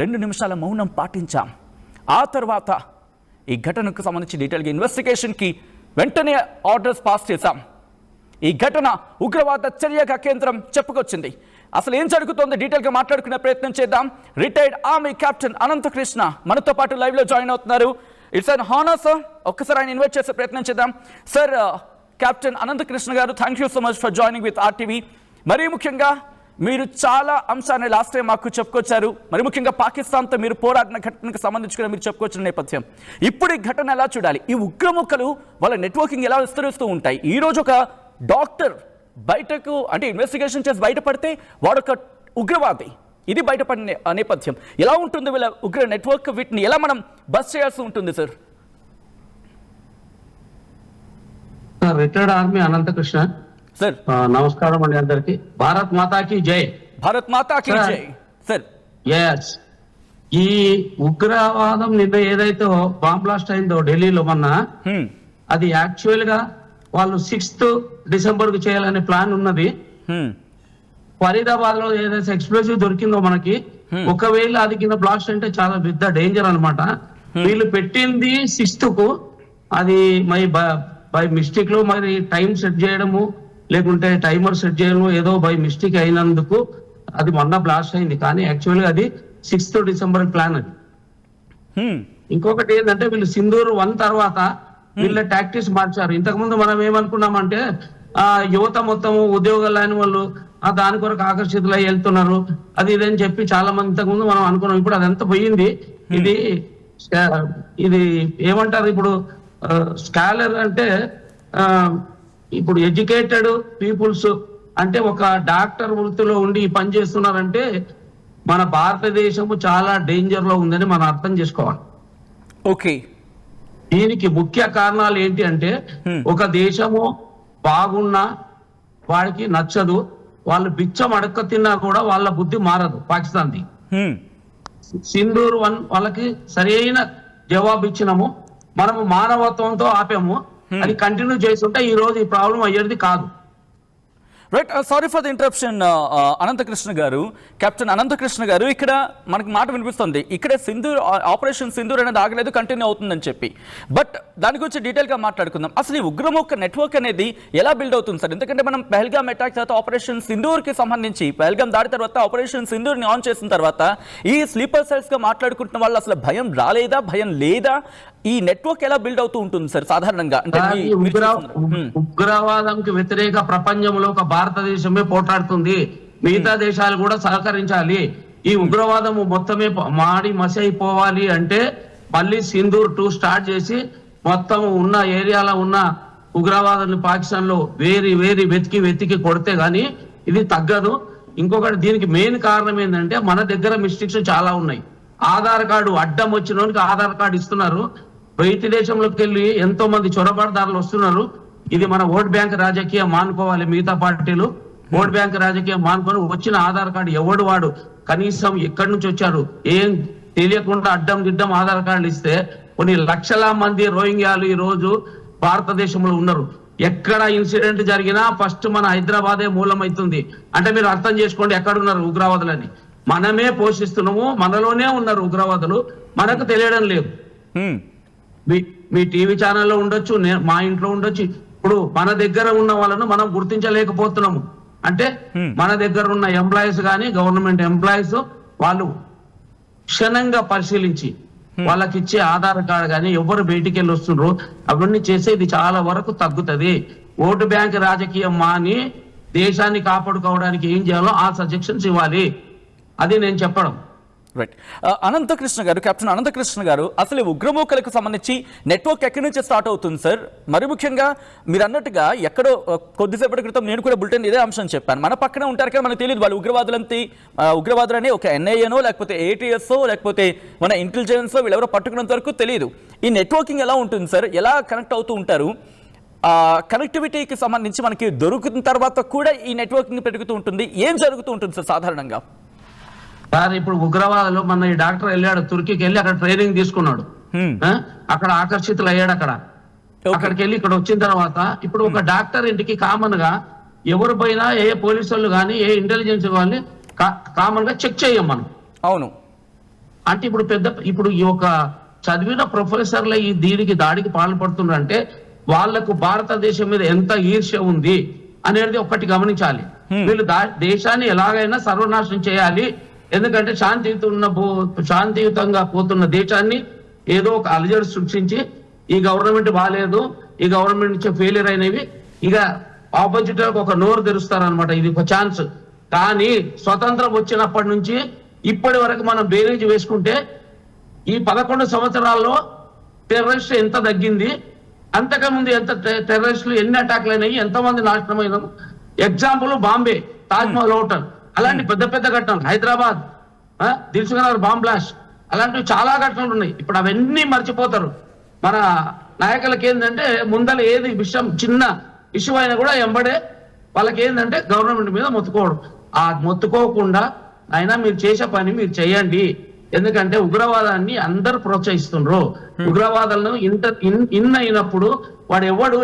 2 నిమిషాల మౌనం పాటించాం. ఆ తర్వాత ఈ ఘటనకు సంబంధించి డీటెయిల్గా ఇన్వెస్టిగేషన్కి వెంటనే ఆర్డర్స్ పాస్ చేశాం. ఈ ఘటన ఉగ్రవాద చర్యగా కేంద్రం చెప్పుకొచ్చింది. అసలు ఏం జరుగుతోందో డీటెయిల్గా మాట్లాడుకునే ప్రయత్నం చేద్దాం. రిటైర్డ్ ఆర్మీ కెప్టెన్ అనంతకృష్ణ మనతో పాటు లైవ్లో జాయిన్ అవుతున్నారు. It's an honour sir. ఒక్కసారి ఆయన ఇన్వైట్ చేసే ప్రయత్నం చేద్దాం. సార్, కెప్టెన్ అనంతకృష్ణ గారు, thank you so much for joining with RTV. మరీ ముఖ్యంగా మీరు చాలా అంశాన్ని లాస్ట్ టైం మాకు చెప్పుకొచ్చారు. మరి ముఖ్యంగా పాకిస్తాన్తో మీరు పోరాడిన ఘటనకు సంబంధించుకుని మీరు చెప్పుకొచ్చిన నేపథ్యం, ఇప్పుడు ఈ ఘటన ఎలా చూడాలి? ఈ ఉగ్రముఖలు వాళ్ళ నెట్వర్కింగ్ ఎలా విస్తరిస్తూ ఉంటాయి? ఈరోజు ఒక డాక్టర్ బయటకు అంటే ఇన్వెస్టిగేషన్ చేసి బయటపడితే వాడొక ఉగ్రవాది, ఇది బయటపడిన నేపథ్యం ఎలా ఉంటుంది? వీళ్ళ ఉగ్ర నెట్వర్క్, వీటిని ఎలా మనం బస్ చేయాల్సి ఉంటుంది sir? Retired army Anantakrishna sir, నమస్కారం అండి అందరికి. భారత్ మాతాకి జై. భారత్ మాతాకి జై సార్. ఎస్, ఈ ఉగ్రవాదం నిన్న ఏదైతే బాంబ్ బ్లాస్ట్ అయిందో ఢిల్లీలో మొన్న, అది యాక్చువల్ గా వాళ్ళు 6th డిసెంబర్ కు చేయాలనే ప్లాన్ ఉన్నది. ఫరీదాబాద్ లో ఏదైతే ఎక్స్ప్లోజివ్ దొరికిందో మనకి, ఒకవేళ అది కింద బ్లాస్ట్ అంటే చాలా పెద్ద డేంజర్ అనమాట. వీళ్ళు పెట్టింది 6th కు, అది బై మిస్టేక్ లో మరి టైం సెట్ చేయడము, లేకుంటే టైమర్ సెట్ చేయడము ఏదో బై మిస్టేక్ అయినందుకు అది మొన్న బ్లాస్ట్ అయింది. కానీ యాక్చువల్గా అది 6th డిసెంబర్ ప్లాన్ అది. ఇంకొకటి ఏంటంటే, వీళ్ళు సింధూర్ 1 తర్వాత వీళ్ళ టాక్టిక్స్ మార్చారు. ఇంతకుముందు మనం ఏమనుకున్నామంటే, యువత మొత్తం ఉద్యోగాలు లేని వాళ్ళు దాని కొరకు ఆకర్షితులై వెళ్తున్నారు, అది ఇదని చెప్పి చాలా మంది ఇంతకుముందు మనం అనుకున్నాం. ఇప్పుడు అదంతా పోయింది. ఇది ఏమంటారు ఇప్పుడు, స్కాలర్ అంటే ఇప్పుడు ఎడ్యుకేటెడ్ పీపుల్స్ అంటే ఒక డాక్టర్ వృత్తిలో ఉండి పని చేస్తున్నారంటే మన భారతదేశము చాలా డేంజర్ లో ఉందని మనం అర్థం చేసుకోవాలి. ఓకే, దీనికి ముఖ్య కారణాలు ఏంటి అంటే, ఒక దేశము బాగున్నా వాడికి నచ్చదు, వాళ్ళు బిచ్చం అడక్క తిన్నా కూడా వాళ్ళ బుద్ధి మారదు. పాకిస్తాన్ది సింధూర్ 1 వాళ్ళకి సరైన జవాబు ఇచ్చినాము, మనము మానవత్వంతో ఆపాము. అది కంటిన్యూ చేస్తుంటే ఈ రోజు ఈ ప్రాబ్లం అయ్యేది కాదు. Right, sorry for the interruption Anantakrishna గారు, కెప్టెన్ అనంతకృష్ణ గారు. ఇక్కడ మనకి మాట వినిపిస్తుంది, ఇక్కడ సింధూర్ ఆపరేషన్ సింధూర్ అనేది ఆగలేదు, కంటిన్యూ అవుతుందని చెప్పి. బట్ దాని గురించి డీటెయిల్గా మాట్లాడుకుందాం. అసలు ఈ ఉగ్రముఖ నెట్వర్క్ అనేది ఎలా బిల్డ్ అవుతుంది సార్? ఎందుకంటే మనం పహల్గామ్ అటాక్ తర్వాత ఆపరేషన్ సింధూర్కి సంబంధించి, పహల్గామ్ దాడి తర్వాత ఆపరేషన్ సింధూర్ని ఆన్ చేసిన తర్వాత ఈ స్లీపర్ సెల్స్గా మాట్లాడుకుంటున్న వాళ్ళు అసలు భయం రాలేదా, భయం లేదా? ఈ నెట్వర్క్ ఎలా బిల్డ్ అవుతూ ఉంటుంది సార్ సాధారణంగా? అంటే ఉగ్రవాదంకి వ్యతిరేక ప్రపంచంలో ఒక భారతదేశమే పోట్లాడుతుంది, మిగతా దేశాలు కూడా సహకరించాలి. ఈ ఉగ్రవాదము మొత్తమే మాడి మసి అయిపోవాలి అంటే మళ్ళీ సింధూర్ 2 స్టార్ట్ చేసి మొత్తం ఉన్న ఏరియాలో ఉన్న ఉగ్రవాదాన్ని పాకిస్తాన్ లో వేరి వెతికి కొడితే గానీ ఇది తగ్గదు. ఇంకొకటి, దీనికి మెయిన్ కారణం ఏంటంటే, మన దగ్గర మిస్టేక్స్ చాలా ఉన్నాయి. ఆధార్ కార్డు అడ్డం వచ్చినోనికి ఆధార్ కార్డు ఇస్తున్నారు, బయట దేశంలోకి వెళ్ళి ఎంతో మంది చొరబాటుదారులు వస్తున్నారు. ఇది మన ఓట్ బ్యాంక్ రాజకీయం మానుకోవాలి. మిగతా పార్టీలు ఓట్ బ్యాంక్ రాజకీయం మానుకొని వచ్చిన ఆధార్ కార్డు ఎవడు వాడు కనీసం ఎక్కడి నుంచి వచ్చారు ఏం తెలియకుండా అడ్డం గిడ్డం ఆధార్ కార్డులు ఇస్తే కొన్ని లక్షల మంది రోహింగ్యాలు ఈ రోజు భారతదేశంలో ఉన్నారు. ఎక్కడ ఇన్సిడెంట్ జరిగినా ఫస్ట్ మన హైదరాబాదే మూలమైతుంది. అంటే మీరు అర్థం చేసుకోండి ఎక్కడున్నారు ఉగ్రవాదులని. మనమే పోషిస్తున్నాము, మనలోనే ఉన్నారు ఉగ్రవాదులు, మనకు తెలియడం లేదు. మీ టీవీ ఛానల్లో ఉండొచ్చు, మా ఇంట్లో ఉండొచ్చు. ఇప్పుడు మన దగ్గర ఉన్న వాళ్ళను మనం గుర్తించలేకపోతున్నాము. అంటే మన దగ్గర ఉన్న ఎంప్లాయీస్ కానీ గవర్నమెంట్ ఎంప్లాయీస్ వాళ్ళు క్షుణ్ణంగా పరిశీలించి వాళ్ళకి ఇచ్చే ఆధార్ కార్డు కానీ ఎవరు బయటికి వెళ్ళి వస్తుండ్రు అవన్నీ చేసేది చాలా వరకు తగ్గుతుంది. ఓటు బ్యాంక్ రాజకీయం మాని దేశాన్ని కాపాడుకోవడానికి ఏం చేయాలో ఆ సజెషన్స్ ఇవ్వాలి, అది నేను చెప్పడం. రైట్, అనంతకృష్ణ గారు, కెప్టెన్ అనంతకృష్ణ గారు, అసలు ఉగ్రమూకలకు సంబంధించి నెట్వర్క్ ఎక్కడి నుంచి స్టార్ట్ అవుతుంది సార్? మరి ముఖ్యంగా మీరు అన్నట్టుగా ఎక్కడో కొద్దిసేపటి క్రితం నేను కూడా బులెటిన్ ఇదే అంశం చెప్పాను, మన పక్కనే ఉంటారు కదా, మనకు తెలియదు వాళ్ళు ఉగ్రవాదులని ఒక ఎన్ఐఏనో లేకపోతే ఏటీఎస్ఓ లేకపోతే మన ఇంటెలిజెన్స్ వీళ్ళెవరో పట్టుకున్నంత వరకు తెలియదు. ఈ నెట్వర్కింగ్ ఎలా ఉంటుంది సార్? ఎలా కనెక్ట్ అవుతూ ఉంటారు? కనెక్టివిటీకి సంబంధించి మనకి దొరుకుతున్న తర్వాత కూడా ఈ నెట్వర్కింగ్ పెరుగుతూ ఉంటుంది. ఏం జరుగుతూ ఉంటుంది సార్ సాధారణంగా? సార్, ఇప్పుడు ఉగ్రవాదులు మన ఈ డాక్టర్ వెళ్ళాడు తుర్కీకి వెళ్ళి అక్కడ ట్రైనింగ్ తీసుకున్నాడు, అక్కడ ఆకర్షితులు అయ్యాడు. అక్కడికి వెళ్ళి ఇక్కడ వచ్చిన తర్వాత ఇప్పుడు ఒక డాక్టర్ ఇంటికి కామన్ గా ఎవరు పోయినా ఏ పోలీసు వాళ్ళు కానీ ఏ ఇంటెలిజెన్స్ వాళ్ళని కామన్ గా చెక్ చేయం మనం. అవును, అంటే ఇప్పుడు ఈ యొక్క చదివిన ప్రొఫెసర్ల ఈ దీనికి దాడికి పాల్పడుతున్నారంటే వాళ్లకు భారతదేశం మీద ఎంత ఈర్ష్య ఉంది అనేది ఒక్కటి గమనించాలి. వీళ్ళు దేశాన్ని ఎలాగైనా సర్వనాశనం చేయాలి, ఎందుకంటే శాంతియుతంగా పోతున్న దేశాన్ని ఏదో ఒక అలజడి సృష్టించి ఈ గవర్నమెంట్ బాగాలేదు, ఈ గవర్నమెంట్ నుంచి ఫెయిలియర్ అయినవి ఇక ఆపోజిట్ ఒక నోరు తెరుస్తారనమాట. ఇది ఒక ఛాన్స్. కానీ స్వతంత్రం వచ్చినప్పటి నుంచి ఇప్పటి వరకు మనం బేరీజ్ వేసుకుంటే ఈ 11 సంవత్సరాల్లో టెర్రరిస్ట్ ఎంత తగ్గింది, అంతకుముందు ఎంత టెర్రరిస్టులు ఎన్ని అటాక్లు అయినాయి, ఎంతమంది నాశనమైన. ఎగ్జాంపుల్ బాంబే తాజ్మహల్ హోటల్, అలాంటి పెద్ద పెద్ద ఘటనలు, హైదరాబాద్ దిల్సుఖ్నగర్ బాంబ్ బ్లాస్ట్, అలాంటివి చాలా ఘటనలు ఉన్నాయి. ఇప్పుడు అవన్నీ మర్చిపోతారు. మన నాయకులకి ఏంటంటే ముందర ఏది విషయం చిన్న ఇష్యూ అయినా కూడా ఎంబడే వాళ్ళకి ఏంటంటే గవర్నమెంట్ మీద మొత్తుకోవడం. ఆ మొత్తుకోకుండా అయినా మీరు చేసే పని మీరు చేయండి. ఎందుకంటే ఉగ్రవాదాన్ని అందరూ ప్రోత్సహిస్తున్నారు. ఉగ్రవాదాలను ఇన్ అయినప్పుడు వాడు ఎవడు